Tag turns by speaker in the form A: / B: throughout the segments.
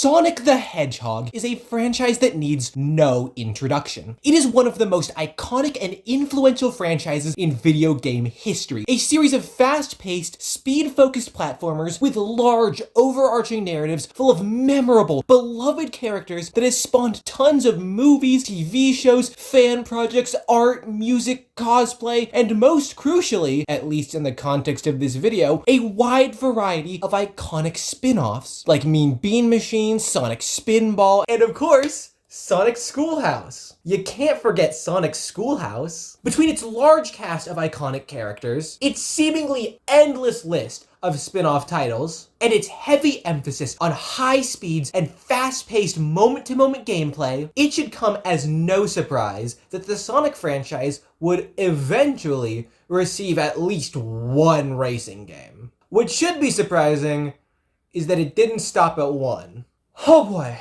A: Sonic the Hedgehog is a franchise that needs no introduction. It is one of the most iconic and influential franchises in video game history. A series of fast-paced, speed-focused platformers with large, overarching narratives full of memorable, beloved characters that has spawned tons of movies, TV shows, fan projects, art, music, cosplay, and most crucially, at least in the context of this video, a wide variety of iconic spin-offs, like Mean Bean Machine, Sonic Spinball, and of course, Sonic Schoolhouse. You can't forget Sonic Schoolhouse. Between its large cast of iconic characters, its seemingly endless list of spin-off titles, and its heavy emphasis on high speeds and fast-paced moment-to-moment gameplay, it should come as no surprise that the Sonic franchise would eventually receive at least one racing game. What should be surprising is that it didn't stop at one. Oh boy.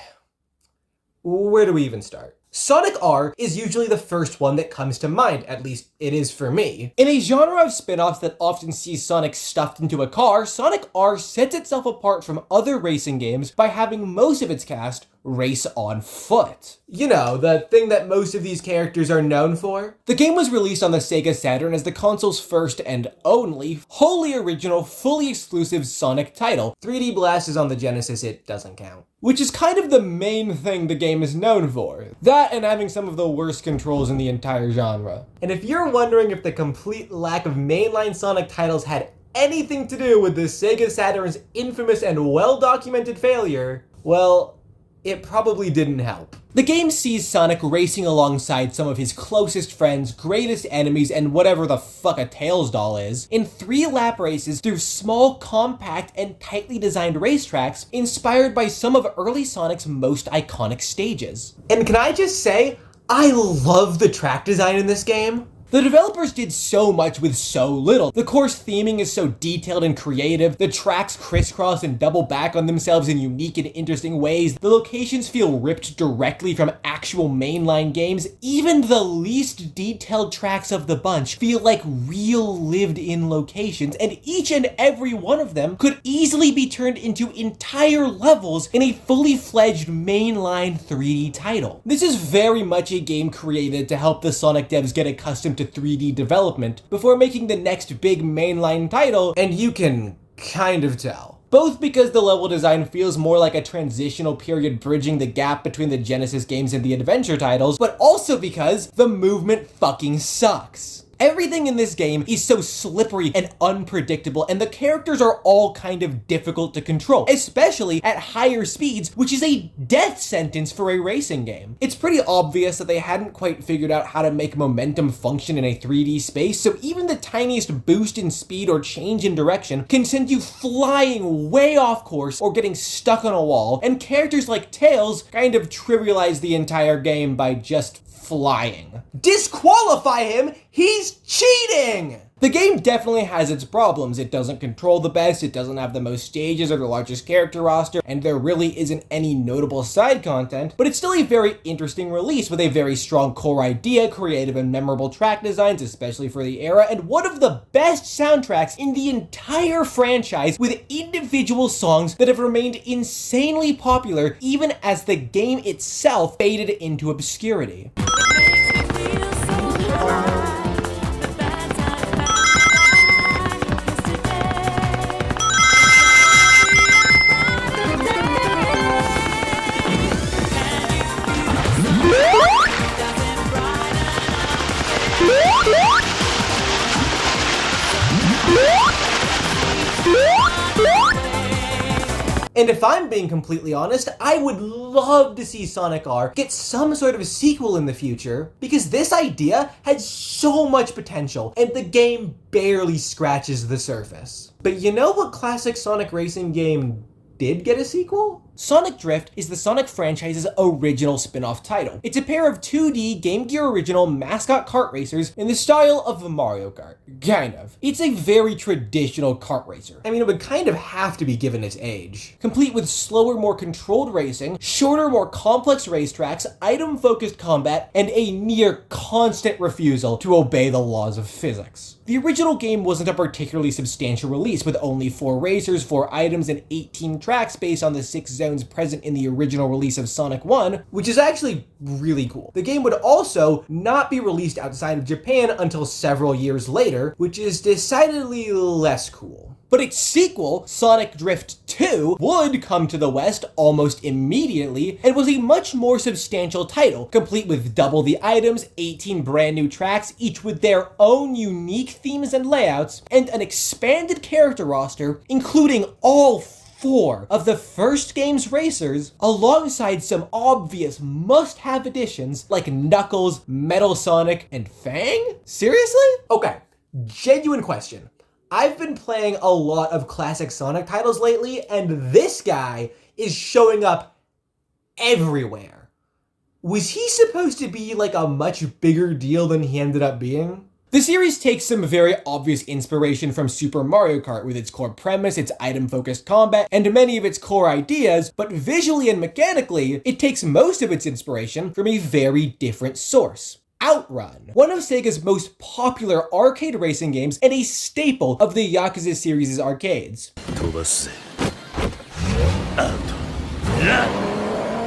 A: Where do we even start? Sonic R is usually the first one that comes to mind, at least it is for me. In a genre of spin-offs that often sees Sonic stuffed into a car, Sonic R sets itself apart from other racing games by having most of its cast race on foot. You know, the thing that most of these characters are known for? The game was released on the Sega Saturn as the console's first and only, wholly original, fully exclusive Sonic title. 3D Blast is on the Genesis, it doesn't count. Which is kind of the main thing the game is known for. That and having some of the worst controls in the entire genre. And if you're wondering if the complete lack of mainline Sonic titles had anything to do with the Sega Saturn's infamous and well-documented failure, well, it probably didn't help. The game sees Sonic racing alongside some of his closest friends, greatest enemies, and whatever the fuck a Tails doll is, in 3-lap races through small, compact, and tightly designed racetracks inspired by some of early Sonic's most iconic stages. And can I just say, I love the track design in this game. The developers did so much with so little. The course theming is so detailed and creative, the tracks crisscross and double back on themselves in unique and interesting ways, the locations feel ripped directly from actual mainline games, even the least detailed tracks of the bunch feel like real lived-in locations, and each and every one of them could easily be turned into entire levels in a fully fledged mainline 3D title. This is very much a game created to help the Sonic devs get accustomed to 3D development before making the next big mainline title, and you can kind of tell. Both because the level design feels more like a transitional period bridging the gap between the Genesis games and the adventure titles, but also because the movement fucking sucks. Everything in this game is so slippery and unpredictable, and the characters are all kind of difficult to control, especially at higher speeds, which is a death sentence for a racing game. It's pretty obvious that they hadn't quite figured out how to make momentum function in a 3D space, so even the tiniest boost in speed or change in direction can send you flying way off course or getting stuck on a wall, and characters like Tails kind of trivialize the entire game by just flying. Disqualify him! He's cheating! The game definitely has its problems. It doesn't control the best, it doesn't have the most stages or the largest character roster, and there really isn't any notable side content, but it's still a very interesting release with a very strong core idea, creative and memorable track designs, especially for the era, and one of the best soundtracks in the entire franchise with individual songs that have remained insanely popular even as the game itself faded into obscurity. And if I'm being completely honest, I would love to see Sonic R get some sort of a sequel in the future, because this idea has so much potential, and the game barely scratches the surface. But you know what classic Sonic racing game did get a sequel? Sonic Drift is the Sonic franchise's original spin-off title. It's a pair of 2D Game Gear original mascot kart racers in the style of Mario Kart. Kind of. It's a very traditional kart racer. I mean, it would kind of have to be given its age. Complete with slower, more controlled racing, shorter, more complex racetracks, item-focused combat, and a near constant refusal to obey the laws of physics. The original game wasn't a particularly substantial release, with only 4 racers, 4 items, and 18 tracks based on the 6 zones milestones present in the original release of Sonic 1, which is actually really cool. The game would also not be released outside of Japan until several years later, which is decidedly less cool. But its sequel, Sonic Drift 2, would come to the West almost immediately and was a much more substantial title, complete with double the items, 18 brand new tracks, each with their own unique themes and layouts, and an expanded character roster, including all 4 of the first game's racers, alongside some obvious must-have additions like Knuckles, Metal Sonic, and Fang? Seriously? Okay, genuine question. I've been playing a lot of classic Sonic titles lately, and this guy is showing up everywhere. Was he supposed to be like a much bigger deal than he ended up being? The series takes some very obvious inspiration from Super Mario Kart with its core premise, its item-focused combat, and many of its core ideas, but visually and mechanically, it takes most of its inspiration from a very different source. Outrun, one of Sega's most popular arcade racing games and a staple of the Yakuza series' arcades.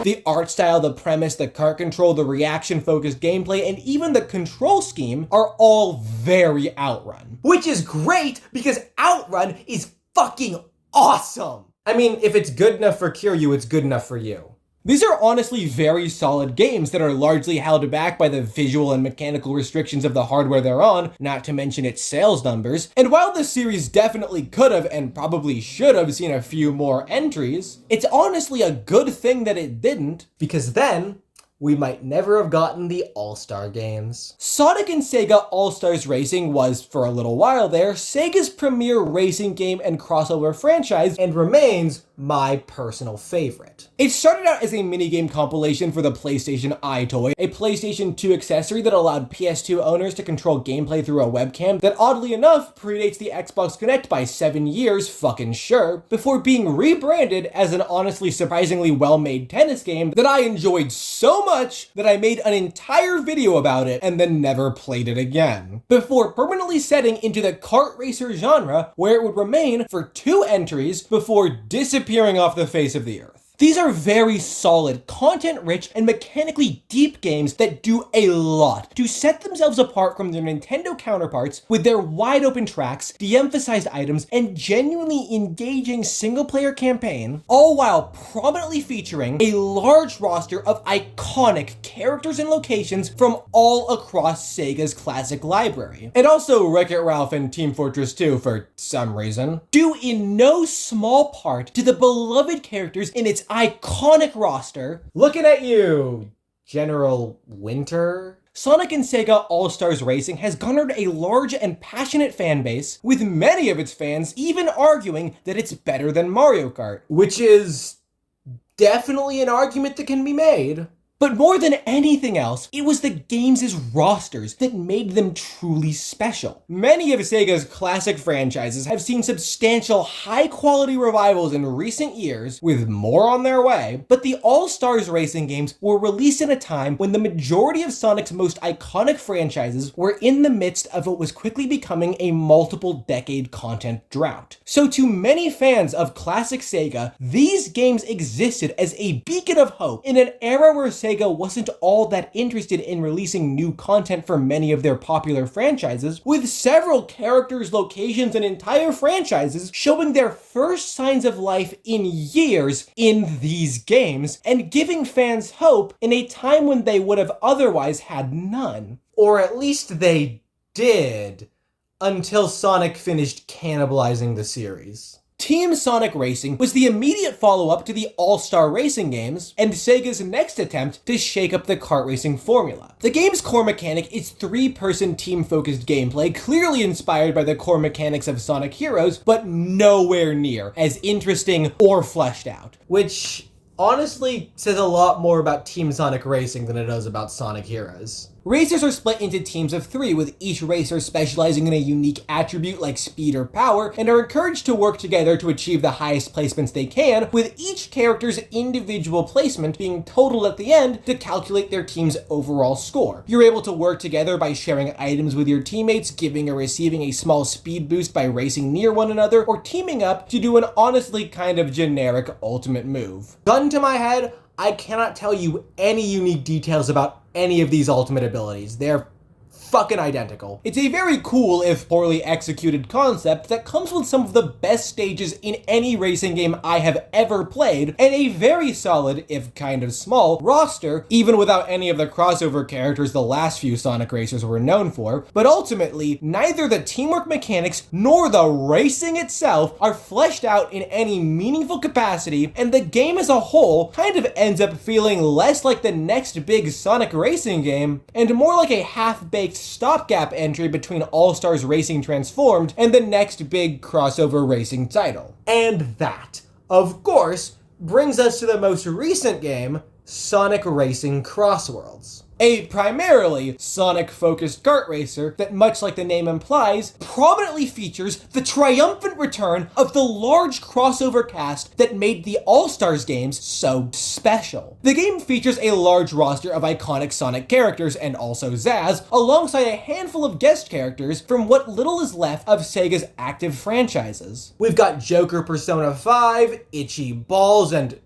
A: The art style, the premise, the kart control, the reaction-focused gameplay, and even the control scheme are all very Outrun. Which is great because Outrun is fucking awesome! I mean, if it's good enough for Kiryu, it's good enough for you. These are honestly very solid games that are largely held back by the visual and mechanical restrictions of the hardware they're on, not to mention its sales numbers. And while the series definitely could have and probably should have seen a few more entries, it's honestly a good thing that it didn't, because then we might never have gotten the All-Star games. Sonic and Sega All-Stars Racing was, for a little while there, Sega's premier racing game and crossover franchise, and remains my personal favorite. It started out as a minigame compilation for the PlayStation iToy, a PlayStation 2 accessory that allowed PS2 owners to control gameplay through a webcam that oddly enough predates the Xbox Kinect by 7 years, fucking sure, before being rebranded as an honestly surprisingly well-made tennis game that I enjoyed so much that I made an entire video about it and then never played it again, before permanently setting into the kart racer genre, where it would remain for 2 entries before disappearing off the face of the earth. These are very solid, content-rich, and mechanically deep games that do a lot to set themselves apart from their Nintendo counterparts with their wide-open tracks, de-emphasized items, and genuinely engaging single-player campaign, all while prominently featuring a large roster of iconic characters and locations from all across Sega's classic library. And also Wreck-It Ralph and Team Fortress 2 for some reason, due in no small part to the beloved characters in its iconic roster. Looking at you, General Winter. Sonic and Sega All-Stars Racing has garnered a large and passionate fan base, with many of its fans even arguing that it's better than Mario Kart, which is definitely an argument that can be made. But more than anything else, it was the games' rosters that made them truly special. Many of Sega's classic franchises have seen substantial high-quality revivals in recent years, with more on their way, but the All-Stars Racing games were released in a time when the majority of Sonic's most iconic franchises were in the midst of what was quickly becoming a multiple-decade content drought. So to many fans of classic Sega, these games existed as a beacon of hope in an era where Sega wasn't all that interested in releasing new content for many of their popular franchises, with several characters, locations, and entire franchises showing their first signs of life in years in these games, and giving fans hope in a time when they would have otherwise had none. Or at least they did, until Sonic finished cannibalizing the series. Team Sonic Racing was the immediate follow-up to the All-Star Racing games, and Sega's next attempt to shake up the kart racing formula. The game's core mechanic is 3-person team-focused gameplay, clearly inspired by the core mechanics of Sonic Heroes, but nowhere near as interesting or fleshed out. Which honestly says a lot more about Team Sonic Racing than it does about Sonic Heroes. Racers are split into teams of 3, with each racer specializing in a unique attribute like speed or power, and are encouraged to work together to achieve the highest placements they can, with each character's individual placement being totaled at the end to calculate their team's overall score. You're able to work together by sharing items with your teammates, giving or receiving a small speed boost by racing near one another, or teaming up to do an honestly kind of generic ultimate move. Gun to my head, I cannot tell you any unique details about any of these ultimate abilities. They're fucking identical. It's a very cool, if poorly executed, concept that comes with some of the best stages in any racing game I have ever played, and a very solid, if kind of small, roster, even without any of the crossover characters the last few Sonic racers were known for. But ultimately, neither the teamwork mechanics nor the racing itself are fleshed out in any meaningful capacity, and the game as a whole kind of ends up feeling less like the next big Sonic racing game, and more like a half-baked stopgap entry between All-Stars Racing Transformed and the next big crossover racing title. And that, of course, brings us to the most recent game, Sonic Racing CrossWorlds. A primarily Sonic-focused kart racer that, much like the name implies, prominently features the triumphant return of the large crossover cast that made the All-Stars games so special. The game features a large roster of iconic Sonic characters and also Zaz, alongside a handful of guest characters from what little is left of Sega's active franchises. We've got Joker Persona 5, Itchy Balls, and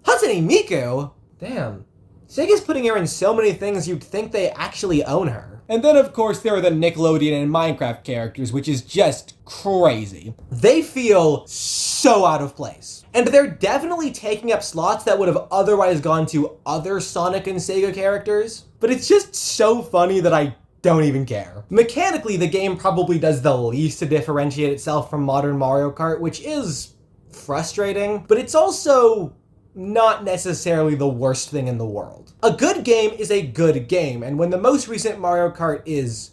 A: Hatsune Miku? Damn. Sega's putting her in so many things you'd think they actually own her. And then of course there are the Nickelodeon and Minecraft characters, which is just crazy. They feel so out of place. And they're definitely taking up slots that would have otherwise gone to other Sonic and Sega characters, but it's just so funny that I don't even care. Mechanically, the game probably does the least to differentiate itself from modern Mario Kart, which is frustrating, but it's also not necessarily the worst thing in the world. A good game is a good game, and when the most recent Mario Kart is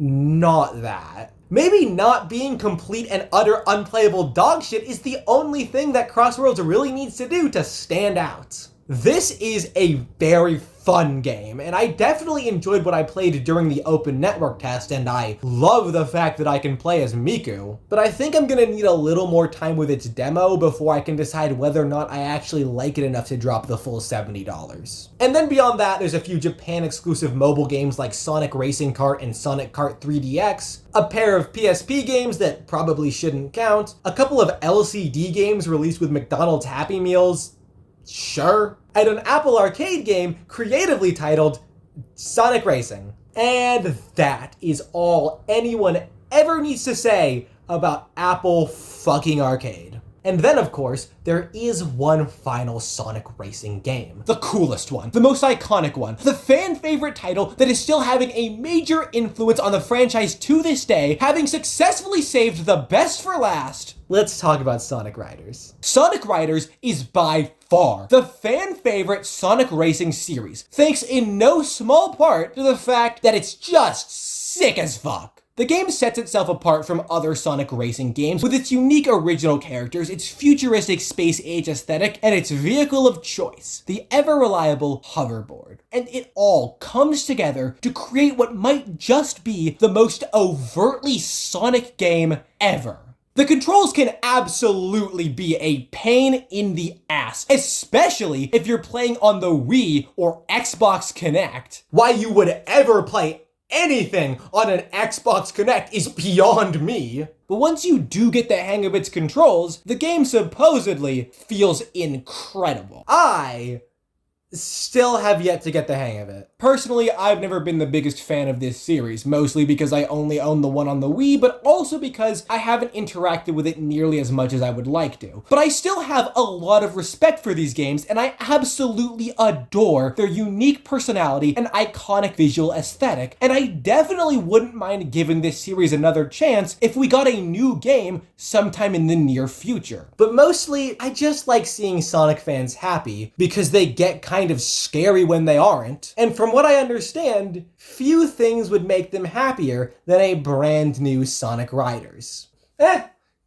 A: not that, maybe not being complete and utter unplayable dog shit is the only thing that CrossWorlds really needs to do to stand out. This is a very fun game, and I definitely enjoyed what I played during the open network test, and I love the fact that I can play as Miku, but I think I'm gonna need a little more time with its demo before I can decide whether or not I actually like it enough to drop the full $70. And then beyond that, there's a few Japan-exclusive mobile games like Sonic Racing Kart and Sonic Kart 3DX, a pair of PSP games that probably shouldn't count, a couple of LCD games released with McDonald's Happy Meals, sure, and an Apple Arcade game creatively titled Sonic Racing. And that is all anyone ever needs to say about Apple fucking Arcade. And then, of course, there is one final Sonic racing game. The coolest one, the most iconic one, the fan favorite title that is still having a major influence on the franchise to this day, having successfully saved the best for last. Let's talk about Sonic Riders. Sonic Riders is by far the fan favorite Sonic racing series, thanks in no small part to the fact that it's just sick as fuck. The game sets itself apart from other Sonic racing games with its unique original characters, its futuristic space-age aesthetic, and its vehicle of choice, the ever-reliable hoverboard. And it all comes together to create what might just be the most overtly Sonic game ever. The controls can absolutely be a pain in the ass, especially if you're playing on the Wii or Xbox Kinect. Why you would ever play anything on an Xbox Kinect is beyond me. But once you do get the hang of its controls, the game supposedly feels incredible. I still have yet to get the hang of it. Personally, I've never been the biggest fan of this series, mostly because I only own the one on the Wii, but also because I haven't interacted with it nearly as much as I would like to. But I still have a lot of respect for these games, and I absolutely adore their unique personality and iconic visual aesthetic, and I definitely wouldn't mind giving this series another chance if we got a new game sometime in the near future. But mostly, I just like seeing Sonic fans happy, because they get kind of scary when they aren't, and from what I understand, few things would make them happier than a brand new Sonic Riders.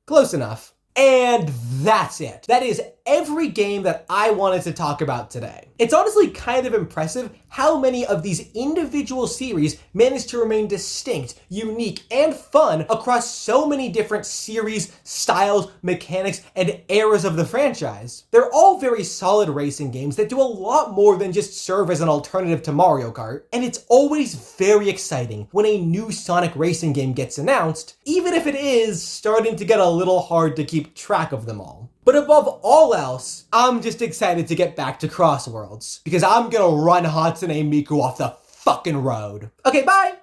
A: Close enough. And that's it. That is every game that I wanted to talk about today. It's honestly kind of impressive how many of these individual series managed to remain distinct, unique, and fun across so many different series, styles, mechanics, and eras of the franchise. They're all very solid racing games that do a lot more than just serve as an alternative to Mario Kart, and it's always very exciting when a new Sonic racing game gets announced, even if it is starting to get a little hard to keep track of them all. But above all else, I'm just excited to get back to CrossWorlds, because I'm gonna run Hatsune Miku off the fucking road. Okay, bye!